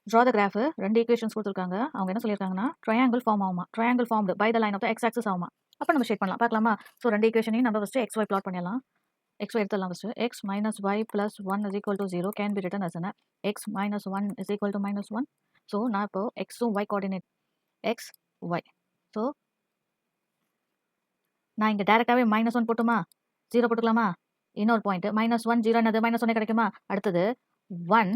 Draw the graph 2 equations கொடுத்துருக்காங்க. அவங்க என்ன சொல்லியிருக்காங்கன்னா ட்ரையாங்கிள் ஃபார்ம் ஆகுமா, triangle formed by the line of the X axis ஆகுமா. அப்போ நம்ம ஷேட் பண்ணலாம் பார்க்கலாமா. ஸோ 2 ஈக்குவேஷனையும் நம்ம ஃபஸ்ட்டு XY பிளாட் பண்ணிடலாம். XY எடுத்துடலாம் first. X minus Y plus 1 is equal to 0 can be written as an X minus 1 is equal to minus 1. So நான் இப்போ Xும் Y coordinate X Y. So நான் இங்கே டேரெக்டாகவே -1 போட்டுமா, 0 போட்டுக்கலாமா. இன்னொரு பாயிண்ட் -1 0 என்னது -1 கிடைக்குமா. அடுத்தது 1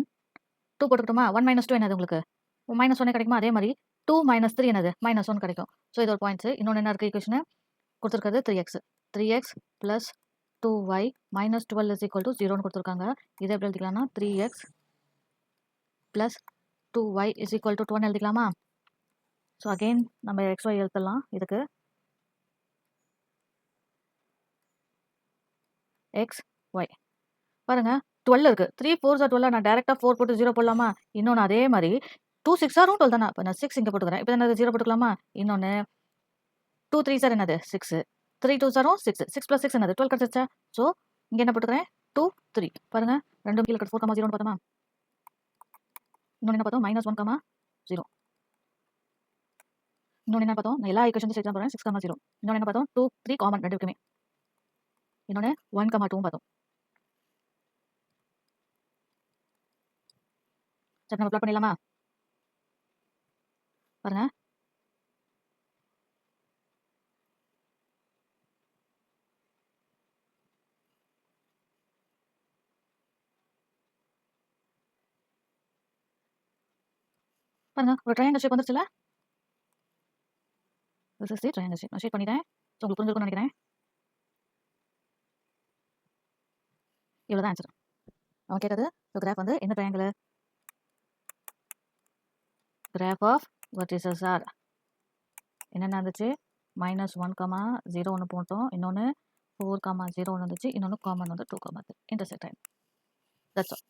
2 போட்டுக்கிட்டோமா. 1 - 2 என்னது உங்களுக்கு -1 கிடைக்குமா. அதே மாதிரி 2 - 3 என்னது -1 கிடைக்கும். ஸோ இது ஒரு பாயிண்ட்ஸ். இன்னொன்று என்ன இருக்குது ஈக்குவேஷன் கொடுத்துருக்கிறது 3x plus 2y minus 12 is equal to 0 கொடுத்துருக்காங்க. இதை எப்படி எழுதிக்கலாம்னா 3x plus 2y is equal to 2 எழுதிக்கலாமா. ஸோ அகெயின் நம்ம xy எழுதலாம். இதுக்கு xy பாருங்க 12 இருக்கு. 3 4s are 12. நான் டேரெக்டாக 4 போட்டு 0 போடலாமா. இன்னொன்று அதே மாதிரி 2 6 ஆரும் 12 தானே. இப்போ நான் 6 இங்கே போட்டுக்கிறேன். இப்போ என்னது 0 போட்டுக்கலாமா. இன்னொன்று 2 3s are என்னது 6, 3 2s are 6, 6 plus 6 என்னது 12 கிடச்சிச்சா. ஸோ இங்கே என்ன போட்டுக்கிறேன் 2 3 பாருங்க ரெண்டும் கீழே 4 0 பார்த்தோமா. இன்னொன்று என்ன பார்த்தோம் -1 0. இன்னொன்று என்ன பார்த்தோம் நான் எல்லா ஈக்குவேஷன்ஸும் சேர்த்து போகிறேன் 6 0. இன்னொன்று என்ன பார்த்தோம் 2 3 காமன் ரெண்டு இருக்குமே. இன்னொன்று 1 2 பார்த்தோம். சரி நம்ம பிளாட் பண்ணிடலாமா. பாருங்க பாருங்க ஒரு ட்ரையாங்கிள் ஷேப் வந்துருச்சுல. This is the triangle shape. நான் ஷேப் பண்ணிட்டேன். ஸோ உங்களுக்கு புரிஞ்சிருக்கும்னு நினைக்கிறேன். இவ்வளோ தான் ஆன்சர். அவன் கேட்டது ஸோ கிராஃப் வந்து என்ன triangle, graph of vertices are என்னென்ன இருந்துச்சு -1 0 ஒன்று போட்டோம். இன்னொன்று 4 0 ஒன்று இருந்துச்சு. இன்னொன்று காமன் வந்து 2 3 இன்டர்செக்ட் டைம். That's all.